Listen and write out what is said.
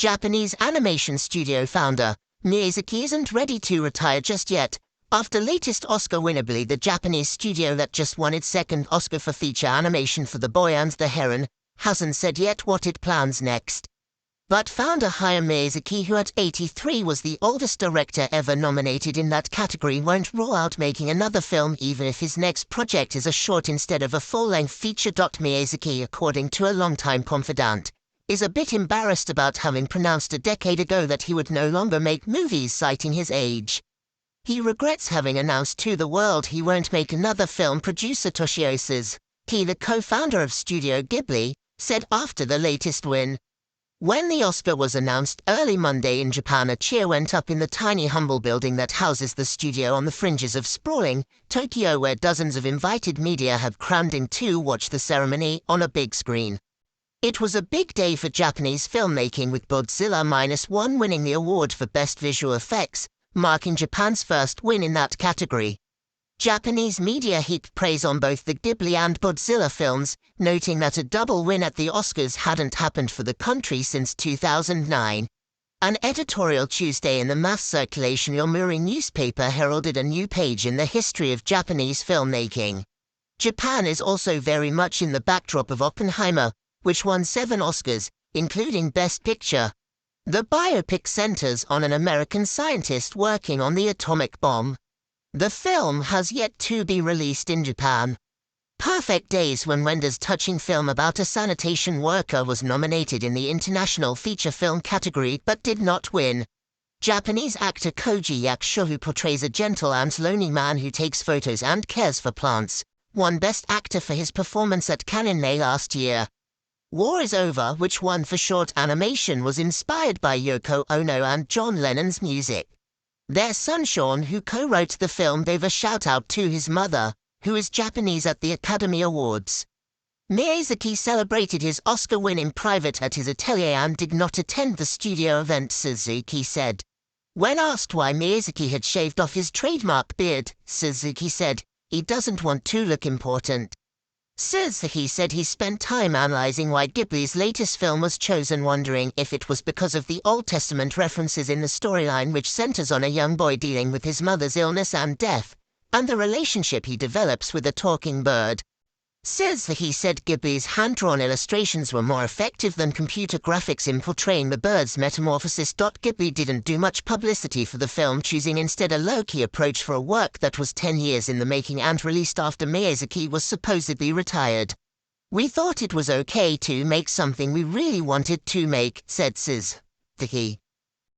Japanese animation studio founder Miyazaki isn't ready to retire just yet. After latest Oscar winner, the Japanese studio that just won its second Oscar for feature animation for The Boy and the Heron hasn't said yet what it plans next. But founder Hayao Miyazaki, who at 83 was the oldest director ever nominated in that category, won't rule out making another film even if his next project is a short instead of a full-length feature. Miyazaki, according to a longtime confidant, is a bit embarrassed about having pronounced a decade ago that he would no longer make movies, citing his age. He regrets having announced to the world he won't make another film. Producer Toshio Suzuki, the co-founder of Studio Ghibli, said after the latest win. When the Oscar was announced early Monday in Japan, a cheer went up in the tiny humble building that houses the studio on the fringes of sprawling Tokyo, where dozens of invited media have crammed in to watch the ceremony on a big screen. It was a big day for Japanese filmmaking, with Godzilla -1 winning the award for Best Visual Effects, marking Japan's first win in that category. Japanese media heaped praise on both the Ghibli and Godzilla films, noting that a double win at the Oscars hadn't happened for the country since 2009. An editorial Tuesday in the mass circulation Yomiuri newspaper heralded a new page in the history of Japanese filmmaking. Japan is also very much in the backdrop of Oppenheimer, which won 7 Oscars, including Best Picture. The biopic centers on an American scientist working on the atomic bomb. The film has yet to be released in Japan. Perfect Days, when Wenda's touching film about a sanitation worker, was nominated in the International Feature Film category but did not win. Japanese actor Koji Yakusho, who portrays a gentle and lonely man who takes photos and cares for plants, won Best Actor for his performance at Cannes in May last year. War is Over, which won for short animation, was inspired by Yoko Ono and John Lennon's music. Their son Sean, who co-wrote the film, gave a shout-out to his mother, who is Japanese, at the Academy Awards. Miyazaki celebrated his Oscar win in private at his atelier and did not attend the studio event, Suzuki said. When asked why Miyazaki had shaved off his trademark beard, Suzuki said, "He doesn't want to look important." Suzuki said he spent time analyzing why Ghibli's latest film was chosen, wondering if it was because of the Old Testament references in the storyline, which centers on a young boy dealing with his mother's illness and death, and the relationship he develops with a talking bird. Suzuki said Ghibli's hand-drawn illustrations were more effective than computer graphics in portraying the bird's metamorphosis. Ghibli didn't do much publicity for the film, choosing instead a low-key approach for a work that was 10 years in the making and released after Miyazaki was supposedly retired. "We thought it was okay to make something we really wanted to make," said Suzuki.